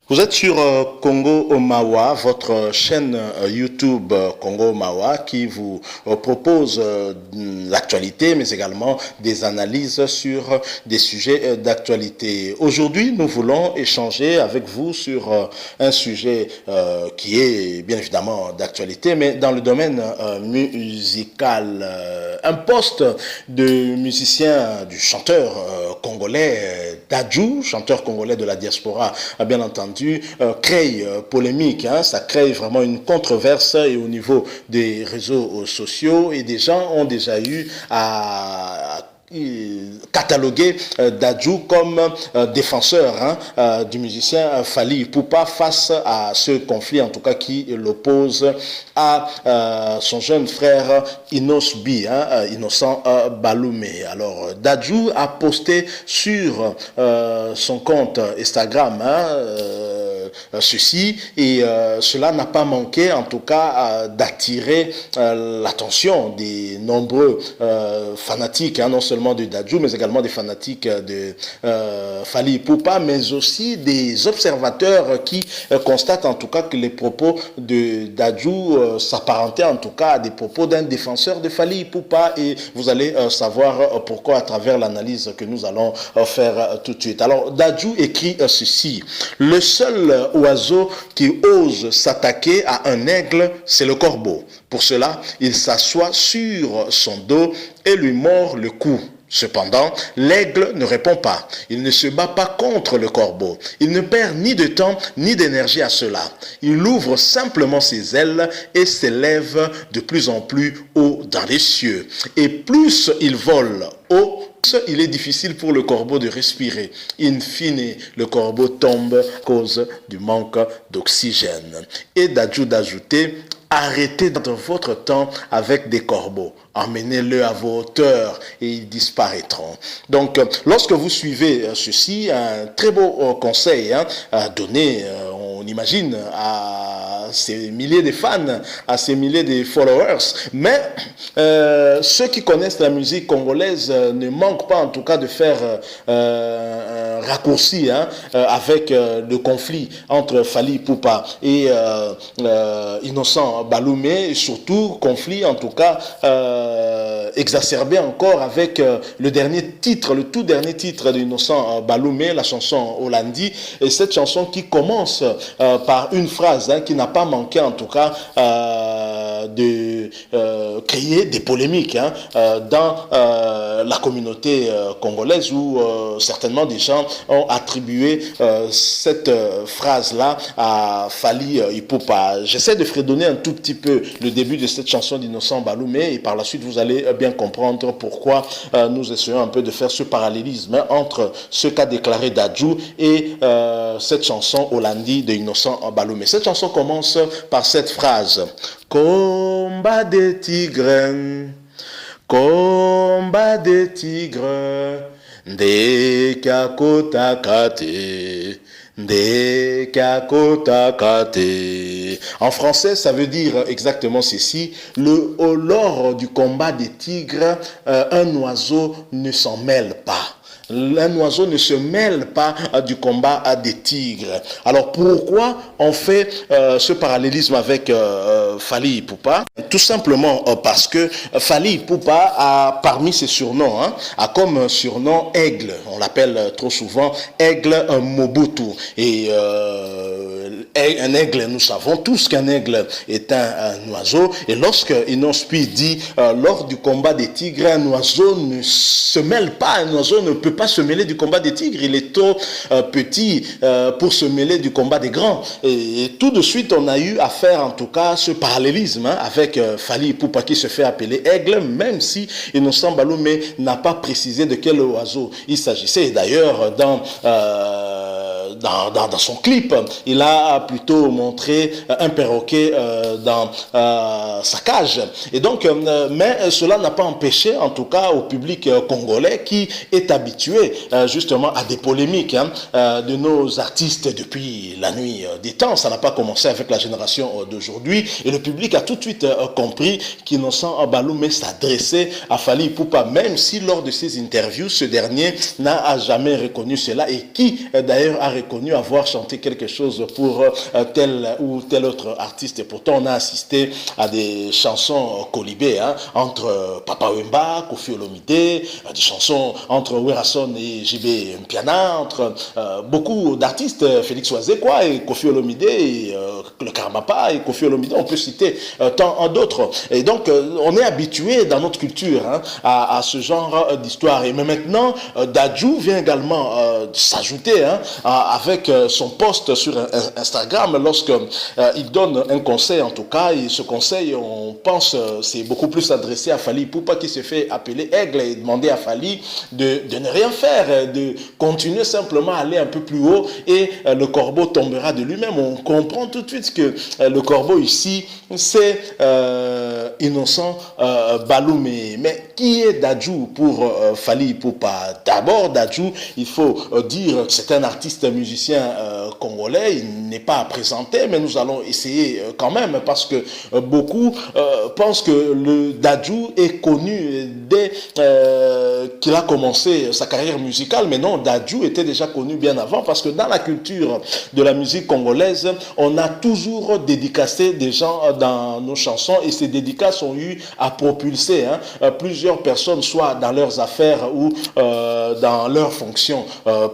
Vous êtes sur Congo Omawa, votre chaîne YouTube Congo Omawa qui vous propose l'actualité mais également des analyses sur des sujets d'actualité. Aujourd'hui, nous voulons échanger avec vous sur un sujet qui est bien évidemment d'actualité mais dans le domaine musical. Un poste de musicien, du chanteur congolais Dadju, chanteur congolais de la diaspora, bien entendu, crée polémique, ça crée vraiment une controverse et au niveau des réseaux sociaux et des gens ont déjà eu à catalogué Dadju comme défenseur du musicien Fally Ipupa face à ce conflit en tout cas qui l'oppose à son jeune frère Innocent Baloumé. Alors Dadju a posté sur son compte Instagram ceci et cela n'a pas manqué en tout cas d'attirer l'attention des nombreux fanatiques, non seulement de Dadju, mais également des fanatiques de Fally Ipupa, mais aussi des observateurs qui constatent en tout cas que les propos de Dadju s'apparentaient en tout cas à des propos d'un défenseur de Fally Ipupa et vous allez savoir pourquoi à travers l'analyse que nous allons faire tout de suite. Alors Dadju écrit ceci: le seul oiseau qui ose s'attaquer à un aigle, c'est le corbeau. Pour cela, il s'assoit sur son dos et lui mord le cou. Cependant, l'aigle ne répond pas. Il ne se bat pas contre le corbeau. Il ne perd ni de temps ni d'énergie à cela. Il ouvre simplement ses ailes et s'élève de plus en plus haut dans les cieux. Et plus il vole haut, il est difficile pour le corbeau de respirer. In fine, le corbeau tombe à cause du manque d'oxygène. Et Dadju d'ajouter: arrêtez dans votre temps avec des corbeaux. Emmenez-le à vos hauteurs et ils disparaîtront. Donc, lorsque vous suivez ceci, un très beau conseil donné, on imagine, à ces milliers de fans, à ces milliers de followers. Mais ceux qui connaissent la musique congolaise ne manquent pas en tout cas de faire un raccourci avec le conflit entre Fally Ipupa et Innocent Baloumé, et surtout conflit en tout cas exacerbé encore avec le tout dernier titre d'Innocent Baloumé, la chanson Holandi, et cette chanson qui commence par une phrase qui n'a pas manqué en tout cas de créer des polémiques dans la communauté congolaise où certainement des gens ont attribué cette phrase-là à Fally Ipupa. J'essaie de fredonner un tout petit peu le début de cette chanson d'Innocent Baloumé et par la suite vous allez bien comprendre pourquoi nous essayons un peu de faire ce parallélisme entre ce qu'a déclaré Dadju et cette chanson Holandi de Innocent Baloumé. Cette chanson commence par cette phrase: combat des tigres, combat des tigres, Ndekakotakate, Ndekakotakate. En français, ça veut dire exactement ceci: lors du combat des tigres, un oiseau ne s'en mêle pas. Un oiseau ne se mêle pas du combat des tigres. Alors pourquoi on fait ce parallélisme avec Fally Ipupa? Tout simplement parce que Fally Ipupa a parmi ses surnoms, a comme surnom Aigle. On l'appelle trop souvent Aigle Mobutu. Et un aigle, nous savons tous qu'un aigle est un oiseau. Et lorsque Inospi dit lors du combat des tigres, un oiseau ne se mêle pas, un oiseau ne peut pas se mêler du combat des tigres, il est trop petit pour se mêler du combat des grands. Et tout de suite, on a eu à faire en tout cas ce parallélisme avec Fally Ipupa qui se fait appeler Aigle, même si Innocent Baloumé n'a pas précisé de quel oiseau il s'agissait. D'ailleurs, dans son clip, il a plutôt montré un perroquet dans sa cage. Et donc, mais cela n'a pas empêché, en tout cas, au public congolais qui est habitué justement à des polémiques de nos artistes depuis la nuit des temps. Ça n'a pas commencé avec la génération d'aujourd'hui. Et le public a tout de suite compris qu'Innocent Baloumé s'adressait à Fally Ipupa, même si lors de ses interviews, ce dernier n'a jamais reconnu cela et qui d'ailleurs a reconnu reconnu avoir chanté quelque chose pour tel ou tel autre artiste. Et pourtant, on a assisté à des chansons colibées entre Papa Wemba, Koffi Olomide, des chansons entre Werason et JB Mpiana, entre beaucoup d'artistes, Félix Oazekwa et Koffi Olomide, et le Karmapa et Koffi Olomide, on peut citer tant d'autres. Et donc, on est habitué dans notre culture à ce genre d'histoire. Et mais maintenant, Dadju vient également s'ajouter avec son post sur Instagram lorsqu'il donne un conseil, en tout cas, et ce conseil, on pense, c'est beaucoup plus adressé à Fally Ipupa qui se fait appeler Aigle et demander à Fally de ne rien faire, de continuer simplement à aller un peu plus haut et le corbeau tombera de lui-même. On comprend tout de suite que le corbeau ici, c'est Innocent Baloumé. Mais qui est Dadju pour Fally Ipupa? D'abord, Dadju, il faut dire que c'est un artiste musicien congolais. Il n'est pas à présenter, mais nous allons essayer quand même parce que beaucoup pensent que le Dadju est connu dès qu'il a commencé sa carrière musicale. Mais non, Dadju était déjà connu bien avant parce que dans la culture de la musique congolaise, on a toujours dédicacé des gens dans nos chansons et ces dédicaces ont eu à propulser plusieurs personnes, soit dans leurs affaires ou dans leurs fonctions,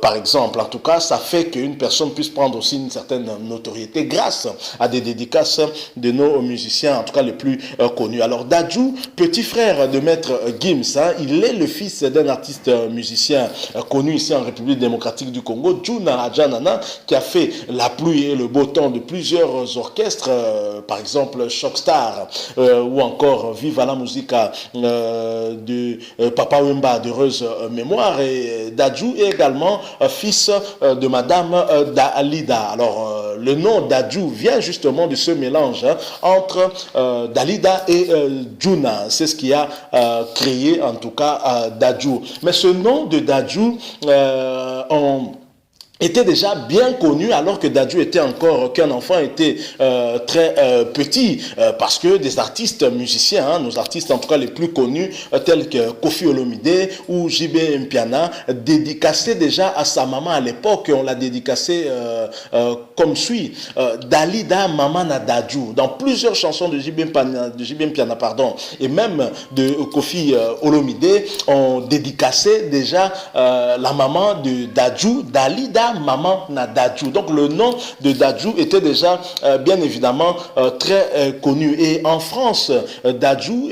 par exemple. En tout cas, ça fait qu'une personne puisse prendre aussi une certaine notoriété grâce à des dédicaces de nos musiciens, en tout cas les plus connus. Alors Dadju, petit frère de Maître Gims, il est le fils d'un artiste musicien connu ici en République démocratique du Congo, Juna Adjanana, qui a fait la pluie et le beau temps de plusieurs orchestres, par exemple Shockstar ou encore Viva la Musica de Papa Wemba, d'heureuse mémoire. Et Dadju est également fils de Madame Dalida. Alors le nom Dadju vient justement de ce mélange entre Dalida et Juna. C'est ce qui a créé en tout cas Dadju. Mais ce nom de Dadju, était déjà bien connu alors que Dadju était encore qu'un enfant, était très petit, parce que des artistes musiciens, nos artistes en tout cas les plus connus, tels que Koffi Olomide ou JB Mpiana, dédicaçaient déjà à sa maman à l'époque. On l'a dédicacé comme suit: Dalida Maman na Dadju. Dans plusieurs chansons de JB Mpiana, et même de Koffi Olomide, on dédicacé déjà la maman de Dadju, Dalida Maman na Dadju. Donc le nom de Dadju était déjà bien évidemment très connu. Et en France, Dadju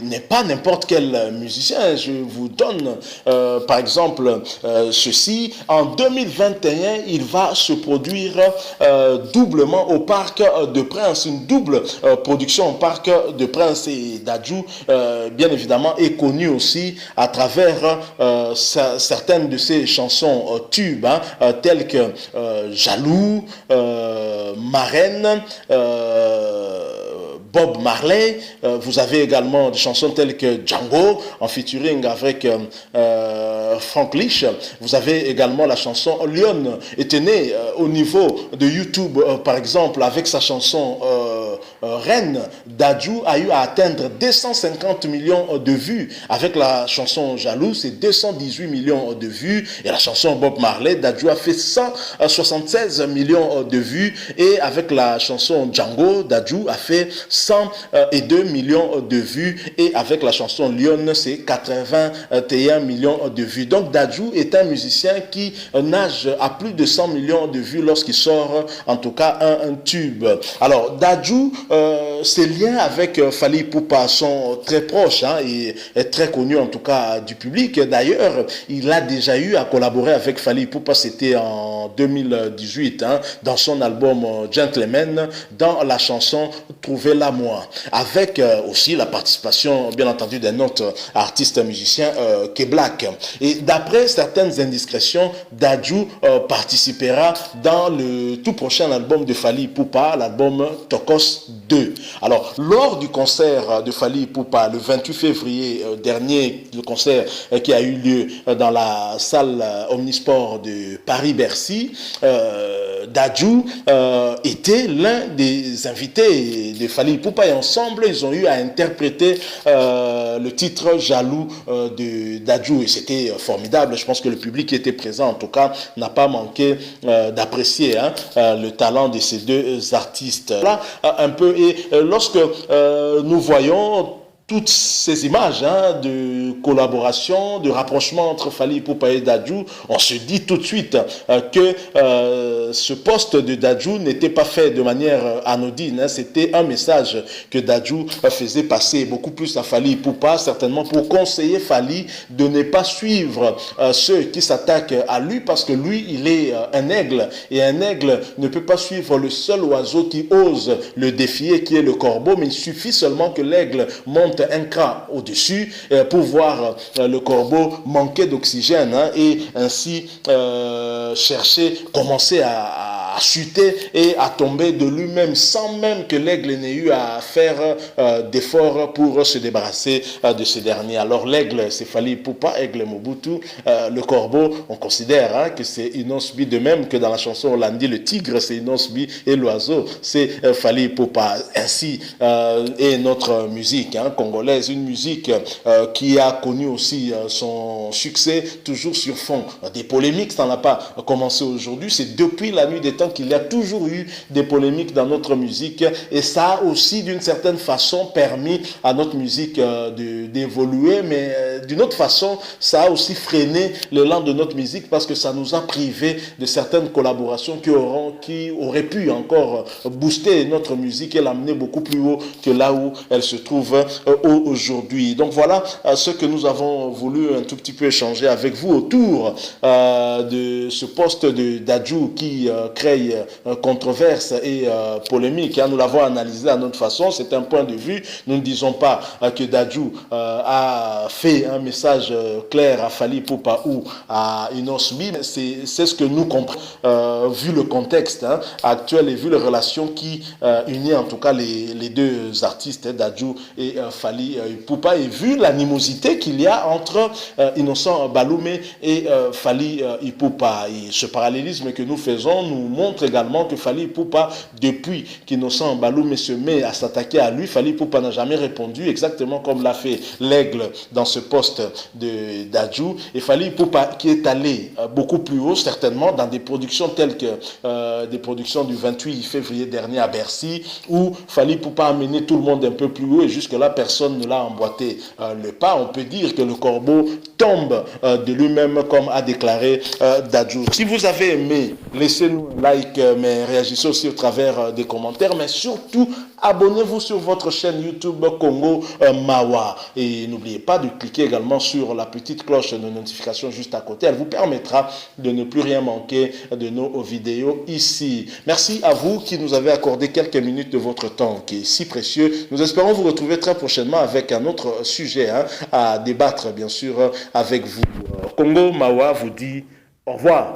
n'est pas n'importe quel musicien. Je vous donne par exemple ceci. En 2021, il va se produire doublement au Parc de Prince, une double production au Parc de Prince. Et Dadju, bien évidemment, est connu aussi à travers certaines de ses chansons tubes, telles que Jaloux, Marraine, Bob Marley. Vous avez également des chansons telles que Django en featuring avec Frank Lich. Vous avez également la chanson Lyon, était né au niveau de YouTube par exemple avec sa chanson Reine. Dadju a eu à atteindre 250 millions de vues avec la chanson Jaloux, c'est 218 millions de vues. Et la chanson Bob Marley, Dadju a fait 176 millions de vues. Et avec la chanson Django, Dadju a fait 102 millions de vues. Et avec la chanson Lyon, c'est 81 millions de vues. Donc Dadju est un musicien qui nage à plus de 100 millions de vues lorsqu'il sort en tout cas un tube. Alors Dadju, ses liens avec Fally Ipupa sont très proches et est très connu en tout cas du public. D'ailleurs, il a déjà eu à collaborer avec Fally Ipupa, c'était en 2018, dans son album Gentleman, dans la chanson Trouvez-la moi, avec aussi la participation bien entendu d'un autre artiste musicien, K-Black. Et d'après certaines indiscrétions, Dadju participera dans le tout prochain album de Fally Ipupa, l'album Tokos 2. Alors, lors du concert de Fally Ipupa le 28 février dernier, le concert qui a eu lieu dans la salle Omnisport de Paris-Bercy, Dadju était l'un des invités de Fally Ipupa et ensemble ils ont eu à interpréter le titre Jaloux de Dadju et c'était formidable. Je pense que le public qui était présent en tout cas n'a pas manqué d'apprécier le talent de ces deux artistes là un peu. Et lorsque nous voyons toutes ces images de collaboration, de rapprochement entre Fally Ipupa et Dadju, on se dit tout de suite que ce poste de Dadju n'était pas fait de manière anodine. C'était un message que Dadju faisait passer beaucoup plus à Fally Ipupa, certainement pour conseiller Fally de ne pas suivre ceux qui s'attaquent à lui, parce que lui, il est un aigle, et un aigle ne peut pas suivre le seul oiseau qui ose le défier, qui est le corbeau, mais il suffit seulement que l'aigle monte un cran au-dessus pour voir le corbeau manquer d'oxygène et ainsi commencer à chuter et à tomber de lui-même sans même que l'aigle n'ait eu à faire d'efforts pour se débarrasser de ce dernier. Alors l'aigle, c'est Fally Ipupa, aigle Mobutu. Le corbeau, on considère que c'est Inos B, de même que dans la chanson Hollandi, le tigre, c'est Inos B et l'oiseau, c'est Fally Ipupa. Ainsi est notre musique congolaise, une musique qui a connu aussi son succès toujours sur fond des polémiques. Ça n'a pas commencé aujourd'hui, c'est depuis la nuit des temps qu'il y a toujours eu des polémiques dans notre musique, et ça a aussi d'une certaine façon permis à notre musique d'évoluer, mais d'une autre façon ça a aussi freiné l'élan de notre musique parce que ça nous a privé de certaines collaborations qui auraient pu encore booster notre musique et l'amener beaucoup plus haut que là où elle se trouve aujourd'hui. Donc voilà ce que nous avons voulu un tout petit peu échanger avec vous autour de ce poste de Dadju qui crée controverse et polémique. Nous l'avons analysé à notre façon, c'est un point de vue. Nous ne disons pas que Dadju a fait un message clair à Fally Ipupa ou à Inos B, c'est ce que nous comprenons vu le contexte actuel et vu les relations qui unissent en tout cas les deux artistes, Dadju et Fally Ipupa, et vu l'animosité qu'il y a entre Innocent Baloumé et Fally Ipupa. Et ce parallélisme que nous faisons nous montre également que Fally Ipupa, depuis qu'Innocent Baloumé se met à s'attaquer à lui, Fally Ipupa n'a jamais répondu, exactement comme l'a fait l'aigle dans ce poste de Dadju. Et Fally Ipupa qui est allé beaucoup plus haut, certainement, dans des productions telles que des productions du 28 février dernier à Bercy, où Fally Ipupa a mené tout le monde un peu plus haut et jusque-là, personne ne l'a emboîté le pas. On peut dire que le corbeau tombe de lui-même, comme a déclaré Dadju. Si vous avez aimé, laissez-nous un like, mais réagissez aussi au travers des commentaires, mais surtout, abonnez-vous sur votre chaîne YouTube Congo Mawa. Et n'oubliez pas de cliquer également sur la petite cloche de notification juste à côté. Elle vous permettra de ne plus rien manquer de nos vidéos ici. Merci à vous qui nous avez accordé quelques minutes de votre temps qui est si précieux. Nous espérons vous retrouver très prochainement avec un autre sujet à débattre, bien sûr, avec vous. Congo Mawa vous dit au revoir.